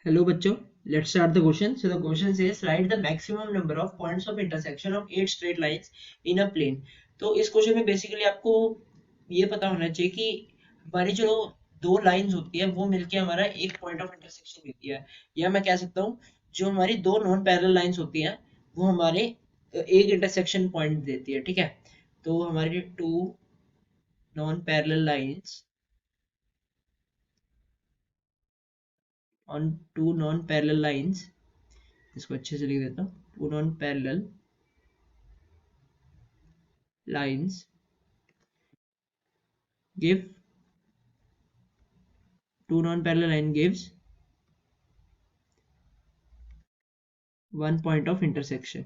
Hello बच्चों, let's start the question. So the question says write the maximum number of points of intersection of 8 straight lines in a plane. तो इस question में basically आपको ये पता होना चाहिए कि हमारी जो दो लाइंस होती है वो मिलके हमारा एक पॉइंट ऑफ इंटरसेक्शन देती है, या मैं कह सकता हूँ जो हमारी दो नॉन पैरेलल लाइंस होती हैं वो हमारे एक इंटरसेक्शन पॉइंट देती है। ठीक है, तो हमारी two non parallel lines on two non parallel lines, इसको अच्छे से लिख देता हूँ, two non parallel lines give two non-parallel line gives one point of intersection.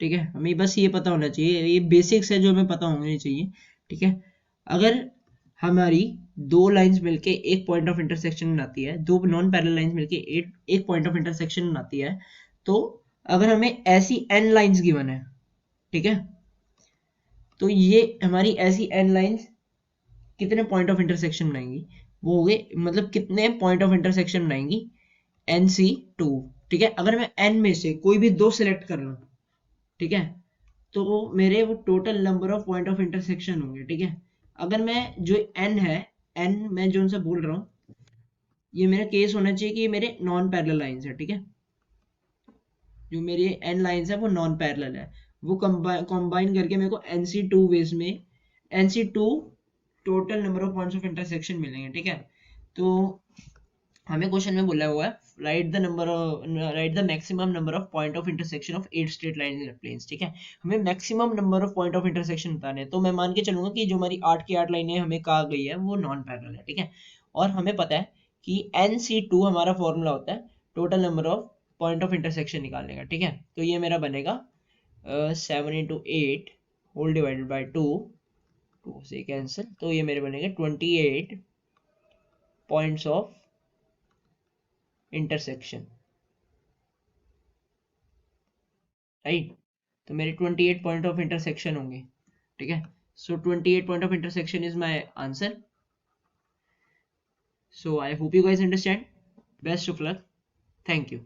ठीक है, हमें बस ये पता होना चाहिए, ये बेसिक्स है जो हमें पता होनी चाहिए। ठीक है, अगर हमारी दो लाइंस मिलके एक पॉइंट ऑफ इंटरसेक्शन बनाती है, दो नॉन पैरेलल लाइंस मिलके एक पॉइंट ऑफ इंटरसेक्शन बनाती है, तो अगर हमें ऐसी एन लाइंस गिवन है, ठीक है, तो ये हमारी ऐसी एन लाइंस कितने पॉइंट ऑफ इंटरसेक्शन बनाएंगी, वो हो गए, मतलब कितने पॉइंट ऑफ इंटरसेक्शन बनाएंगी, NC2। ठीक है, अगर मैं n में से कोई भी दो सिलेक्ट कर लूं, ठीक है, तो मेरे वो total number of point of intersection होंगे। ठीक है, अगर मैं जो n है, n मैं जो उनसे बोल रहा हूँ, ये मेरा केस होना चाहिए कि ये मेरे नॉन पैरेलल लाइंस है। ठीक है, जो मेरी n लाइंस है वो नॉन पैरेलल है, वो कंबाइन करके मेरे को NC2 वेज में NC2 total number of points of intersection मिलेंगे। ठीक है, तो हमें क्वेश्चन में बोला हुआ है write the maximum number of point of intersection of 8 straight lines in planes. ठीक है, हमें maximum number of point of intersection बताने हैं, तो मैं मान के चलूंगा कि जो हमारी 8 की 8 लाइनें हमें कहा गई है वो नॉन पैरेलल है। ठीक है, और हमें पता है कि NC2 हमारा फॉर्मूला होता है total number of point of intersection निकालने का। ठीक है, तो ये मेरा बनेगा 7 × 8 होल डिवाइडेड बाई 2, 2 से कैंसिल, तो ये मेरे बनेंगे 28 पॉइंट्स ऑफ इंटरसेक्शन। राइट, तो मेरे 28 पॉइंट ऑफ इंटरसेक्शन होंगे। ठीक है, सो 28 point of intersection is my answer. So I hope you guys understand. Best of luck, thank you.